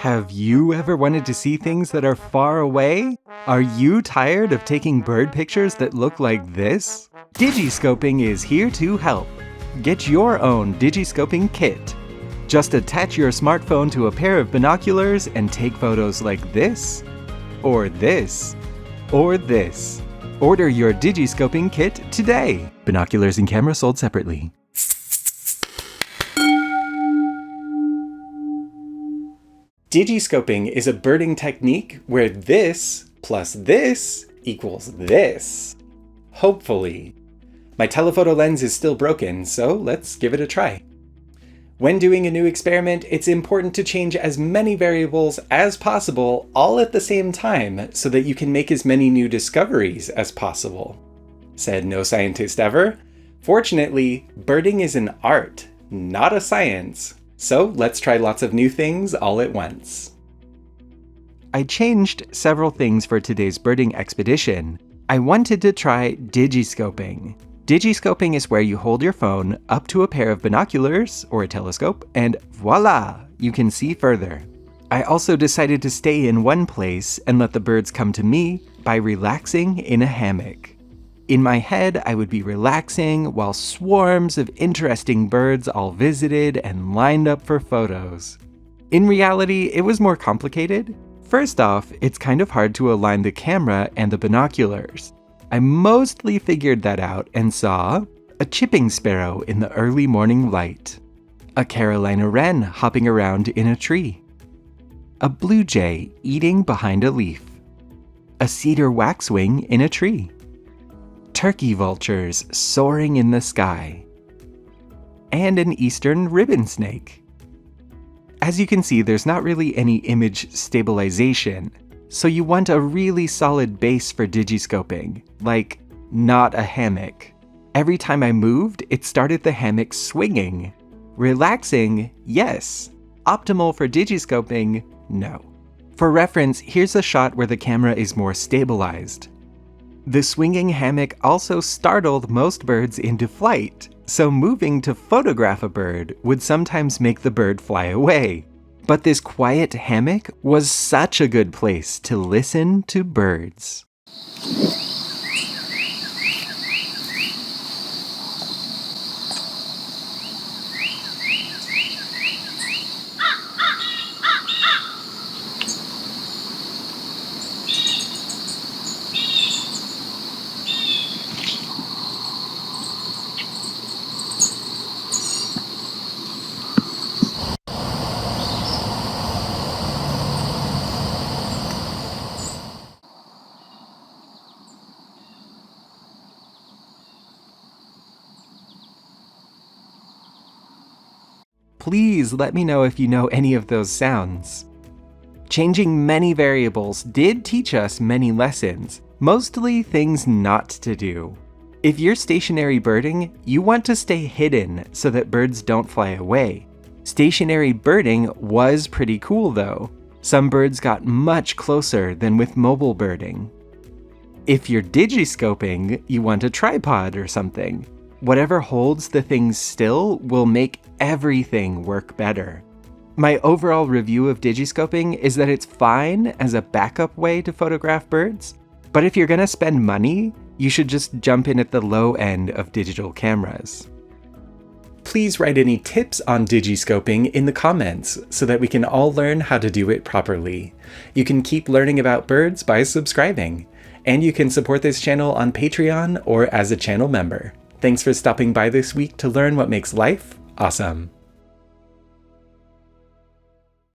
Have you ever wanted to see things that are far away? Are you tired of taking bird pictures that look like this? Digiscoping is here to help. Get your own Digiscoping kit. Just attach your smartphone to a pair of binoculars and take photos like this, or this, or this. Order your Digiscoping kit today. Binoculars and camera sold separately. Digiscoping is a birding technique where this plus this equals this. Hopefully. My telephoto lens is still broken, so let's give it a try. When doing a new experiment, it's important to change as many variables as possible all at the same time so that you can make as many new discoveries as possible. Said no scientist ever. Fortunately, birding is an art, not a science. So let's try lots of new things all at once. I changed several things for today's birding expedition. I wanted to try Digiscoping. Digiscoping is where you hold your phone up to a pair of binoculars or a telescope and voila, you can see further. I also decided to stay in one place and let the birds come to me by relaxing in a hammock. In my head, I would be relaxing while swarms of interesting birds all visited and lined up for photos. In reality, it was more complicated. First off, it's kind of hard to align the camera and the binoculars. I mostly figured that out and saw a chipping sparrow in the early morning light, a Carolina wren hopping around in a tree, a blue jay eating behind a leaf, a cedar waxwing in a tree, turkey vultures soaring in the sky, and an eastern ribbon snake. As you can see, there's not really any image stabilization, so you want a really solid base for Digiscoping, like not a hammock. Every time I moved, it started the hammock swinging. Relaxing, yes. Optimal for Digiscoping, no. For reference, here's a shot where the camera is more stabilized. The swinging hammock also startled most birds into flight, so moving to photograph a bird would sometimes make the bird fly away. But this quiet hammock was such a good place to listen to birds. Please let me know if you know any of those sounds. Changing many variables did teach us many lessons, mostly things not to do. If you're stationary birding, you want to stay hidden so that birds don't fly away. Stationary birding was pretty cool though. Some birds got much closer than with mobile birding. If you're Digiscoping, you want a tripod or something. Whatever holds the things still will make everything work better. My overall review of Digiscoping is that it's fine as a backup way to photograph birds, but if you're gonna spend money, you should just jump in at the low end of digital cameras. Please write any tips on Digiscoping in the comments so that we can all learn how to do it properly. You can keep learning about birds by subscribing, and you can support this channel on Patreon or as a channel member. Thanks for stopping by this week to learn what makes life awesome.